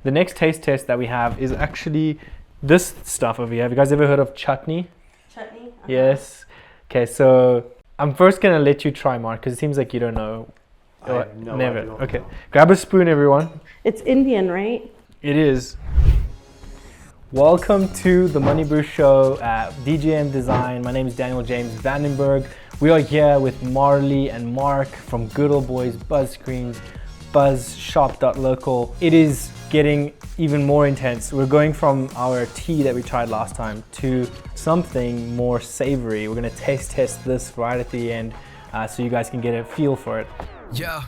The next taste test that we have is actually this stuff over here. Have you guys ever heard of Chutney? Chutney? Yes. Okay, so I'm first gonna let you try, Mark, because it seems like you don't know. Never. Okay. Grab a spoon, everyone. It's Indian, right? It is. Welcome to the MoneyBru Show at DJM Design. My name is Daniël-James Vandenberg. We are here with Marley and Mark from Good Old Boys Buzz Screens, buzzshop.local. It is getting even more intense. We're going from our tea that we tried last time to something more savory. We're gonna taste test this right at the end so you guys can get a feel for it. Yo,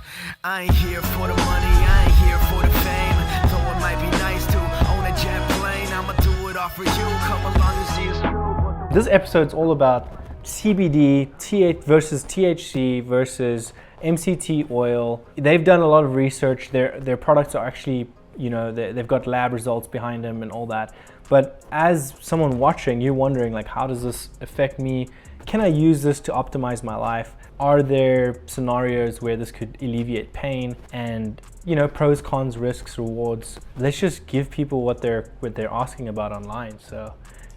I ain't here for the money, I ain't here for the fame. Though it might be nice to own a jet plane, I'ma do it all for you. Come along and see us through. This episode's all about CBD versus THC versus MCT oil. They've done a lot of research. Their products are actually, you know, they've got lab results behind them and all that. But as someone watching, you're wondering, like, how does this affect me? Can I use this to optimize my life? Are there scenarios where this could alleviate pain? And, you know, pros, cons, risks, rewards. Let's just give people what they're asking about online. So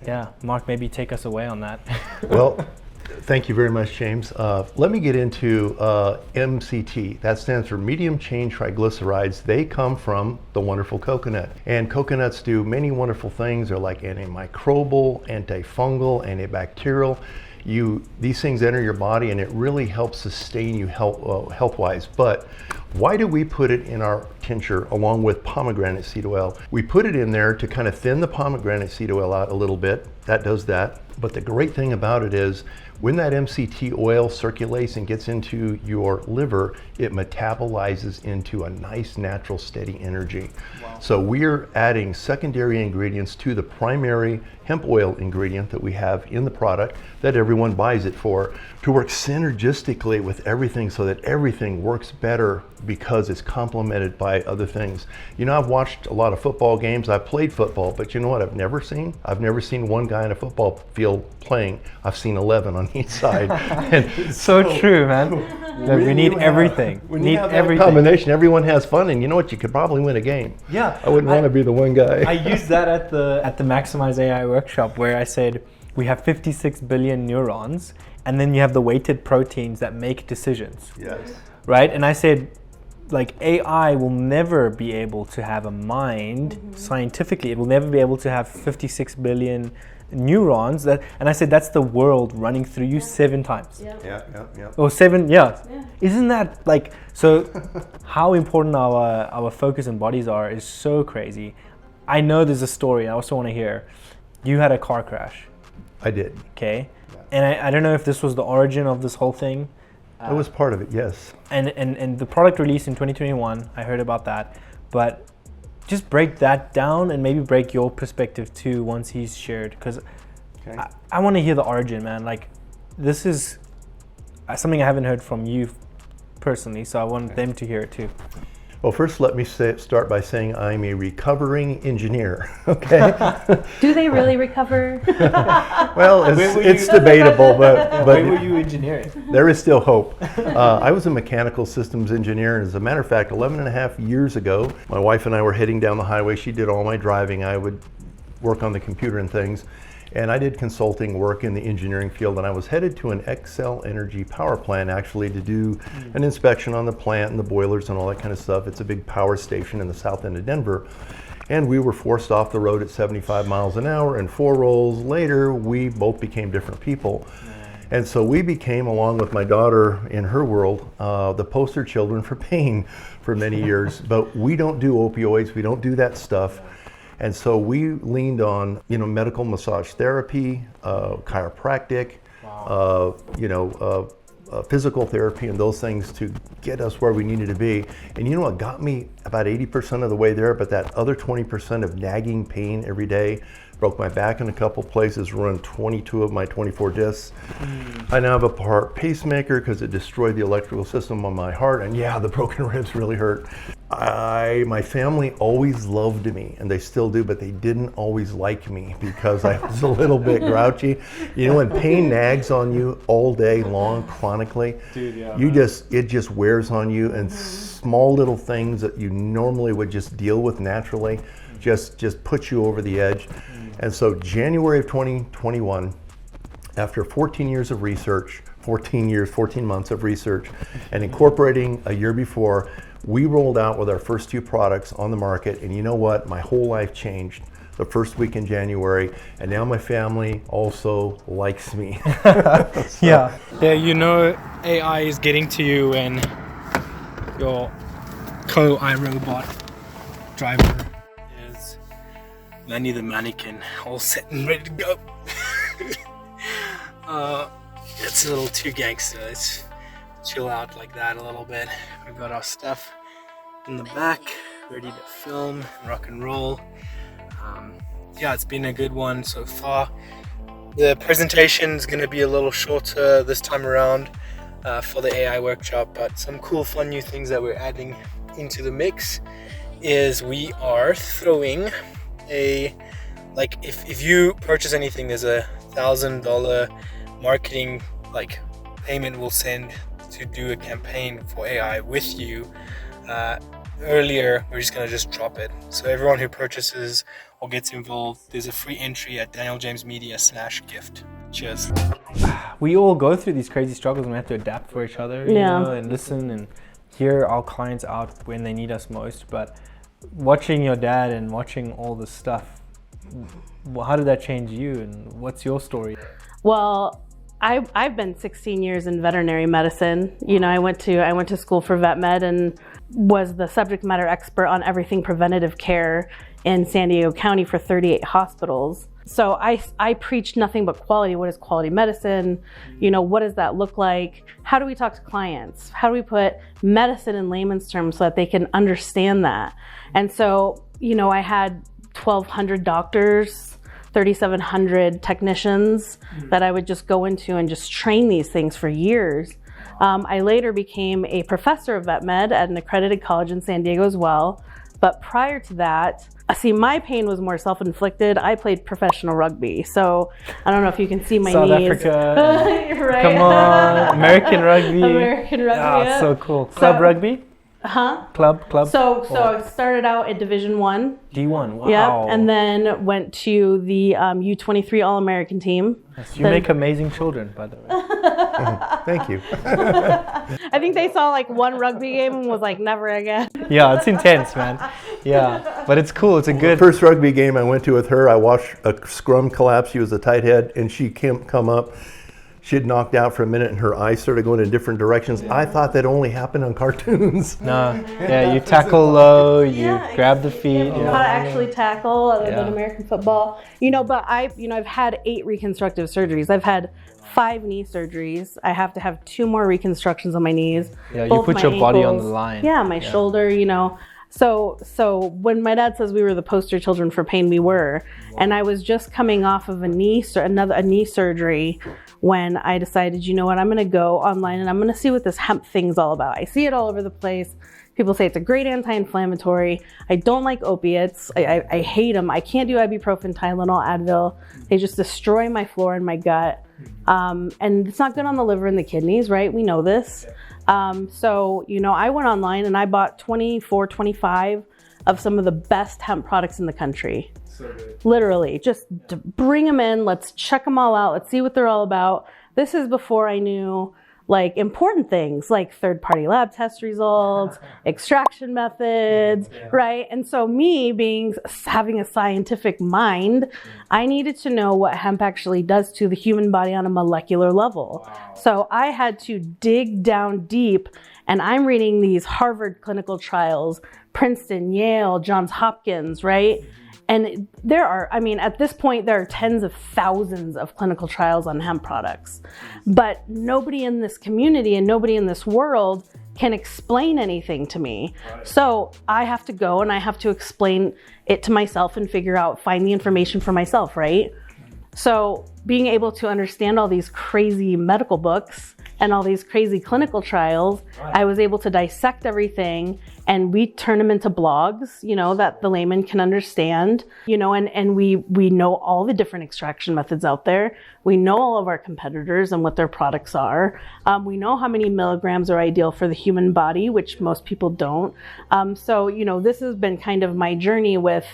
yeah, Mark, maybe take us away on that. Well, thank you very much, James. Let me get into MCT. That stands for medium chain triglycerides. They come from the wonderful coconut. And coconuts do many wonderful things. They're like antimicrobial, antifungal, antibacterial. These things enter your body and it really helps sustain you health-wise. But why do we put it in our tincture along with pomegranate seed oil? We put it in there to kind of thin the pomegranate seed oil out a little bit. That does that. But the great thing about it is when that MCT oil circulates and gets into your liver, it metabolizes into a nice, natural, steady energy. Wow. So we're adding secondary ingredients to the primary hemp oil ingredient that we have in the product that everyone buys it for, to work synergistically with everything so that everything works better because it's complemented by other things. You know, I've watched a lot of football games. I've played football, but you know what I've never seen? I've never seen one guy in a football field playing. I've seen 11 on each side. And so true, man. We need everything. We need everything. Combination. Everyone has fun, and you know what? You could probably win a game. Yeah. I wouldn't want to be the one guy. I used that at the Maximize AI workshop where I said we have 56 billion neurons, and then you have the weighted proteins that make decisions. Yes. Right? And I said, like, AI will never be able to have a mind scientifically. It will never be able to have 56 billion neurons. And I said that's the world running through you 7 times. Yeah. Or 7, yeah. Isn't that like, so how important our focus and bodies are is so crazy. I know there's a story I also want to hear. You had a car crash. I did. Okay. Yeah. And I don't know if this was the origin of this whole thing. That was part of it, yes. And the product released in 2021, I heard about that. But just break that down and maybe break your perspective too once he's shared. Because I want to hear the origin, man. Like, this is something I haven't heard from you personally, so I want them to hear it too. Well, first let me start by saying I'm a recovering engineer, okay? Do they really recover? Well, it's debatable, but where were you engineering? There is still hope. I was a mechanical systems engineer, and as a matter of fact, 11 and a half years ago, my wife and I were heading down the highway. She did all my driving. I would work on the computer and things. And I did consulting work in the engineering field, and I was headed to an Xcel Energy power plant actually to do an inspection on the plant and the boilers and all that kind of stuff. It's a big power station in the south end of Denver. And we were forced off the road at 75 miles an hour, and 4 rolls later, we both became different people. And so we became, along with my daughter in her world, the poster children for pain for many years. But we don't do opioids, we don't do that stuff. And so we leaned on, you know, medical massage therapy, chiropractic, physical therapy and those things to get us where we needed to be. And you know what got me about 80% of the way there, but that other 20% of nagging pain every day, broke my back in a couple places, ruined 22 of my 24 discs. I now have a pacemaker because it destroyed the electrical system on my heart, and yeah, the broken ribs really hurt. My family always loved me, and they still do, but they didn't always like me because I was a little bit grouchy. You know, when pain nags on you all day long, chronically, dude, yeah, it just wears on you, and small little things that you normally would just deal with naturally, just put you over the edge. And so January of 2021, after 14 years of research, 14 months of research, and incorporating a year before, we rolled out with our first 2 products on the market. And you know what? My whole life changed the first week in January, and now my family also likes me. Yeah, you know AI is getting to you when your co-iRobot driver is Lenny the mannequin, all set and ready to go. It's a little too gangster. Let's chill out like that a little bit. We've got our stuff in the back, ready to film, rock and roll. Yeah, it's been a good one so far. The presentation is going to be a little shorter this time around for the AI workshop, but some cool fun new things that we're adding into the mix is we are throwing if you purchase anything, there's a $1,000 marketing payment we'll send to do a campaign for AI with you. Earlier, we're just gonna drop it. So everyone who purchases or gets involved, there's a free entry at Daniël-James Media/gift. Cheers. We all go through these crazy struggles and we have to adapt for each other, you know, and listen and hear our clients out when they need us most. But watching your dad and watching all this stuff, how did that change you and what's your story? Well, I've been 16 years in veterinary medicine. You know, I went to school for VetMed and was the subject matter expert on everything preventative care in San Diego County for 38 hospitals. So I preach nothing but quality. What is quality medicine? You know, what does that look like? How do we talk to clients? How do we put medicine in layman's terms so that they can understand that? And so, you know, I had 1,200 doctors, 3,700 technicians that I would just go into and just train these things for years. I later became a professor of VetMed at an accredited college in San Diego as well. But prior to that, see, my pain was more self-inflicted. I played professional rugby. So I don't know if you can see my South knees. Africa. Right. Come on. American rugby. American rugby. Ah, Yeah. so cool. Club rugby? Huh? Club. So I started out at Division 1. D1, wow. Yep, and then went to the U23 All-American team. Yes, you make amazing children, by the way. Thank you. I think they saw like one rugby game and was like, never again. Yeah, it's intense, man. Yeah, but it's cool. It's a good... The first rugby game I went to with her, I watched a scrum collapse. She was a tight head, and she come up. She had knocked out for a minute and her eyes started going in different directions. I thought that only happened on cartoons. No, yeah, you tackle low, you grab the feet. How to actually tackle other than American football. You know, but I've had 8 reconstructive surgeries. I've had 5 knee surgeries. I have to have 2 more reconstructions on my knees. Yeah, you both put my your body on ankles. the line. Yeah, my shoulder, you know. So when my dad says we were the poster children for pain, we were. And I was just coming off of a knee surgery when I decided, you know what, I'm going to go online and I'm going to see what this hemp thing's all about. I see it all over the place. People say it's a great anti-inflammatory. I don't like opiates. I hate them. I can't do ibuprofen, Tylenol, Advil. They just destroy my flora and my gut. And it's not good on the liver and the kidneys, right? We know this. So, you know, I went online and I bought 25 of some of the best hemp products in the country. So good. Literally, just to bring them in. Let's check them all out. Let's see what they're all about. This is before I knew like important things like third-party lab test results, extraction methods, right? And so me having a scientific mind, I needed to know what hemp actually does to the human body on a molecular level. Wow. So I had to dig down deep, and I'm reading these Harvard clinical trials, Princeton, Yale, Johns Hopkins, right? And there are, I mean, at this point, there are tens of thousands of clinical trials on hemp products. But nobody in this community and nobody in this world can explain anything to me. Right. So I have to go and I have to explain it to myself and find the information for myself, right? So being able to understand all these crazy medical books and all these crazy clinical trials, I was able to dissect everything, and we turn them into blogs, you know, that the layman can understand, you know, and we know all the different extraction methods out there. We know all of our competitors and what their products are. We know how many milligrams are ideal for the human body, which most people don't. So, you know, this has been kind of my journey with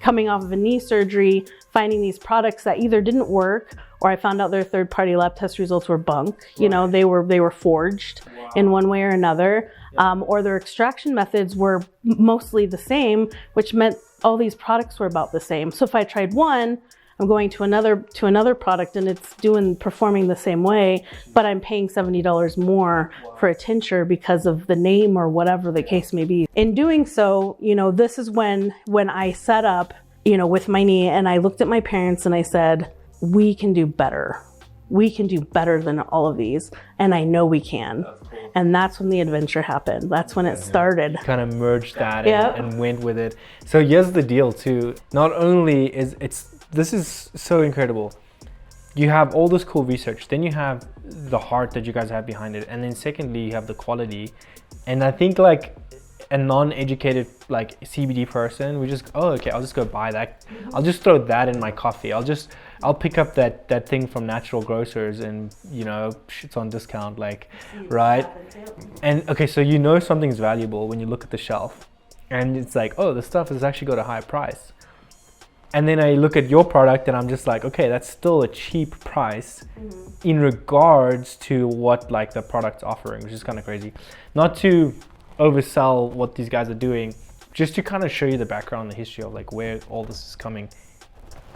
coming off of a knee surgery, finding these products that either didn't work, or I found out their third-party lab test results were bunk. You know, they were forged in one way or another, or their extraction methods were mostly the same, which meant all these products were about the same. So if I tried one, I'm going to another product and it's performing the same way, but I'm paying $70 more for a tincture because of the name or whatever the case may be. In doing so, you know, this is when I set up, you know, with my knee, and I looked at my parents and I said, we can do better. We can do better than all of these, and I know we can. And that's when the adventure happened. That's when it started. Kind of merged that and went with it. So here's the deal too. Not only this is so incredible. You have all this cool research, then you have the heart that you guys have behind it, and then secondly, you have the quality. And I think like a non-educated like CBD person, we just, oh, okay, I'll just go buy that. I'll just throw that in my coffee. I'll pick up that thing from Natural Grocers, and you know, it's on discount, like, right? And okay, so you know something's valuable when you look at the shelf, and it's like, oh, the stuff has actually got a high price. And then I look at your product and I'm just like, okay, that's still a cheap price in regards to what like the product's offering, which is kind of crazy. Not to oversell what these guys are doing, just to kind of show you the background, the history of like where all this is coming.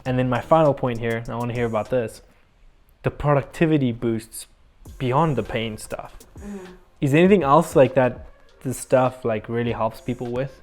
And then my final point here, and I want to hear about this, the productivity boosts beyond the pain stuff. Is there anything else like that this stuff like really helps people with?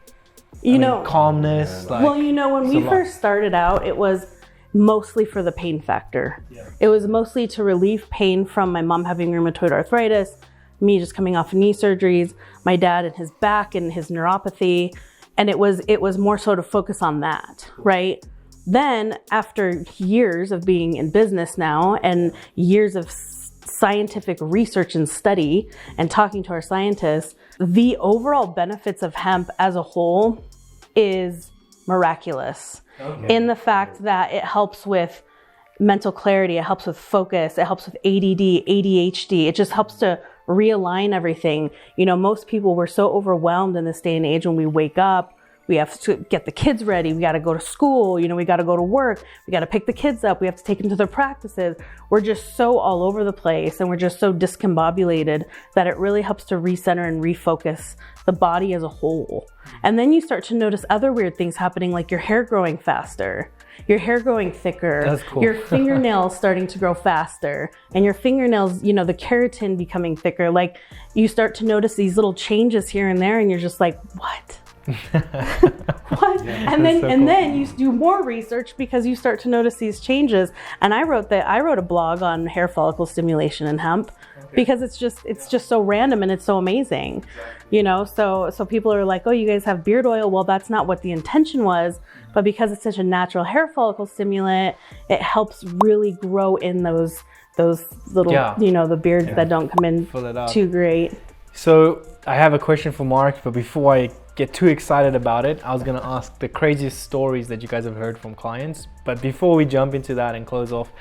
You know, calmness. Like, well, you know, when we first started out, it was mostly for the pain factor. It was mostly to relieve pain from my mom having rheumatoid arthritis, me just coming off knee surgeries, my dad and his back and his neuropathy. And it was more so to focus on that, right? Then after years of being in business now and years of scientific research and study and talking to our scientists, the overall benefits of hemp as a whole is miraculous in the fact that it helps with mental clarity, it helps with focus, it helps with ADD, ADHD, it just helps to realign everything. You know, most people were so overwhelmed in this day and age when we wake up. We have to get the kids ready. We got to go to school. You know, we got to go to work. We got to pick the kids up. We have to take them to their practices. We're just so all over the place, and we're just so discombobulated that it really helps to recenter and refocus the body as a whole. And then you start to notice other weird things happening, like your hair growing faster, your hair growing thicker, That's cool. your fingernails starting to grow faster, and your fingernails, you know, the keratin becoming thicker. Like, you start to notice these little changes here and there, and you're just like, what? What? And then you do more research because you start to notice these changes. And I wrote a blog on hair follicle stimulation and hemp because it's just so random and it's so amazing. You know, so people are like, oh, you guys have beard oil. Well, that's not what the intention was, but because it's such a natural hair follicle stimulant, it helps really grow in those little, you know, the beards that don't come in too great. So I have a question for Mark, but before I get too excited about it, I was going to ask the craziest stories that you guys have heard from clients. But before we jump into that and close off,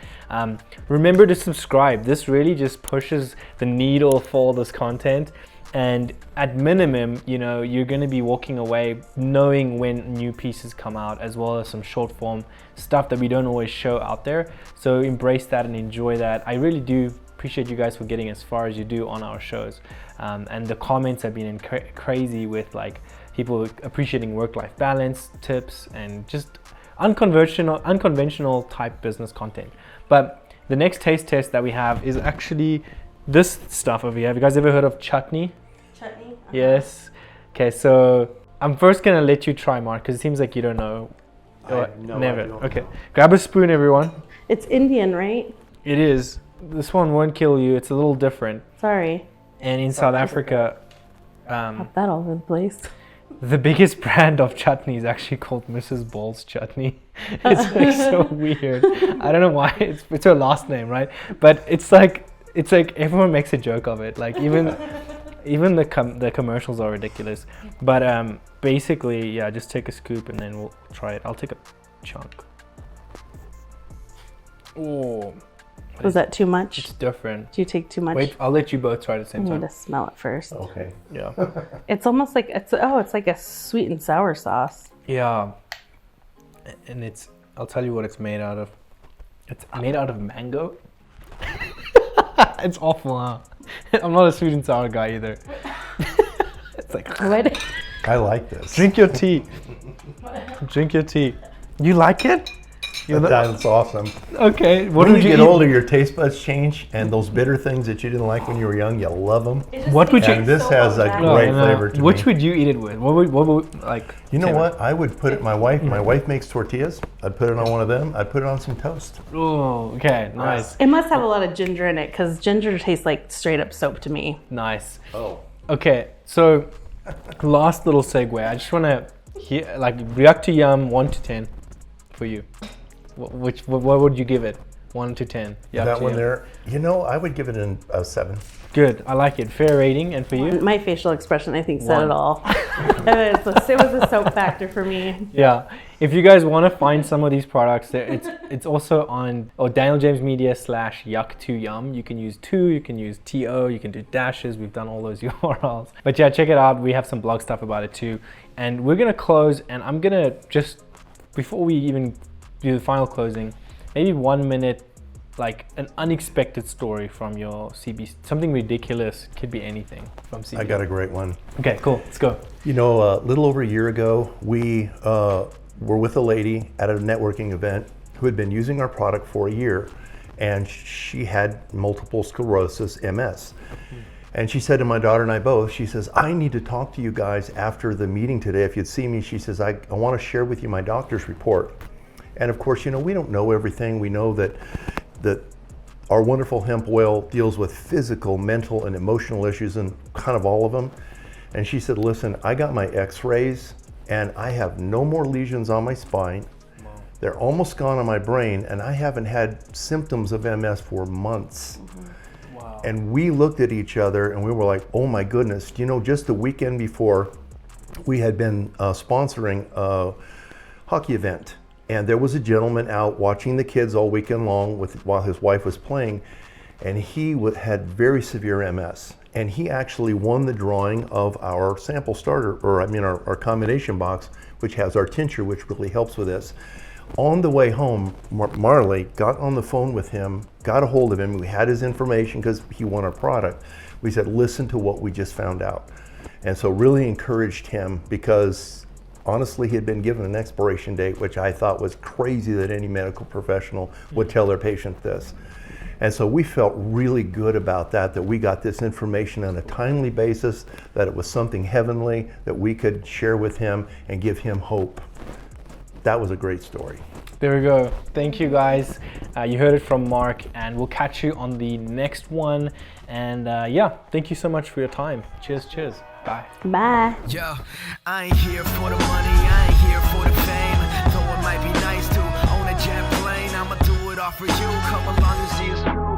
remember to subscribe. This really just pushes the needle for all this content. And at minimum, you know, you're going to be walking away knowing when new pieces come out, as well as some short form stuff that we don't always show out there. So embrace that and enjoy that. I really do appreciate you guys for getting as far as you do on our shows. And the comments have been crazy with like people appreciating work-life balance tips and just unconventional type business content. But the next taste test that we have is actually this stuff over here. Have you guys ever heard of Chutney? Chutney? Yes. Okay, so I'm first gonna let you try, Mark, because it seems like you don't know. Never. Okay, grab a spoon, everyone. It's Indian, right? It is. This one won't kill you. It's a little different. Sorry. And in South Africa, Got that all over the place. the biggest brand of chutney is actually called Mrs. Ball's Chutney. It's like so weird. I don't know why. It's her last name, right? But it's like it's like everyone makes a joke of it. Like even the commercials are ridiculous. But basically, yeah, just take a scoop and then we'll try it. I'll take a chunk. Oh, Was that too much? it's different. Do you take too much? Wait, I'll let you both try it at the I same need time. to smell it first. Okay. Yeah. It's almost like it's like a sweet and sour sauce. Yeah. And I'll tell you what it's made out of. It's made out of mango. It's awful, huh? I'm not a sweet and sour guy either. It's like, Wait. I like this. drink your tea. Drink your tea. You like it? That's awesome. Okay. What When would you you get eat? older, your taste buds change, and those bitter things that you didn't like when you were young, you love them. What would you? And this has a No, great no. flavor to Which me. would you eat it with? What would like? You know Taylor? what? I would put it. My wife makes tortillas. I'd put it on one of them. I'd put it on some toast. Oh, okay. Nice. It must have a lot of ginger in it because ginger tastes like straight up soap to me. Nice. Oh. Okay. So, last little segue. I just want to react to Yum 1 to 10 for you. What would you give it? 1 to 10. Yuck That to one Yum. there. You know, I would give it a 7. Good. I like it. Fair rating. And for you? My facial expression, I think, said 1. it all. It was a soap factor for me. Yeah. If you guys want to find some of these products, it's also on Daniël-James Media /yuck2yum. You can use 2, you can use TO, you can do dashes. We've done all those URLs. But yeah, check it out. We have some blog stuff about it too. And we're gonna close, and I'm gonna just, before we even do the final closing, maybe 1 minute, like an unexpected story from your CB, something ridiculous, could be anything from CB. I got a great one. Okay, cool. Let's go. You know, a little over a year ago, we were with a lady at a networking event who had been using our product for a year, and she had multiple sclerosis, MS. And she said to my daughter and I both, she says, I need to talk to you guys after the meeting today. If you'd see me, she says, I want to share with you my doctor's report. And of course, you know, we don't know everything. We know that our wonderful hemp oil deals with physical, mental, and emotional issues, and kind of all of them. And she said, listen, I got my x-rays and I have no more lesions on my spine. Wow. They're almost gone on my brain, and I haven't had symptoms of MS for months. Mm-hmm. Wow. And we looked at each other and we were like, oh my goodness. You know, just the weekend before, we had been sponsoring a hockey event. And there was a gentleman out watching the kids all weekend long while his wife was playing, and he had very severe MS. And he actually won the drawing of our sample starter, our combination box, which has our tincture, which really helps with this. On the way home, Marley got on the phone with him, got a hold of him. We had his information because he won our product. We said, listen to what we just found out. And so really encouraged him, because honestly, he had been given an expiration date, which I thought was crazy that any medical professional would tell their patient this. And so we felt really good about that we got this information on a timely basis, that it was something heavenly that we could share with him and give him hope. That was a great story. There we go. Thank you guys. You heard it from Mark, and we'll catch you on the next one. And yeah, thank you so much for your time. Cheers, cheers. Bye. Bye. Yo, I ain't here for the money, I ain't here for the fame. Though it might be nice to own a jet plane, I'ma do it all for you. Come along and see us.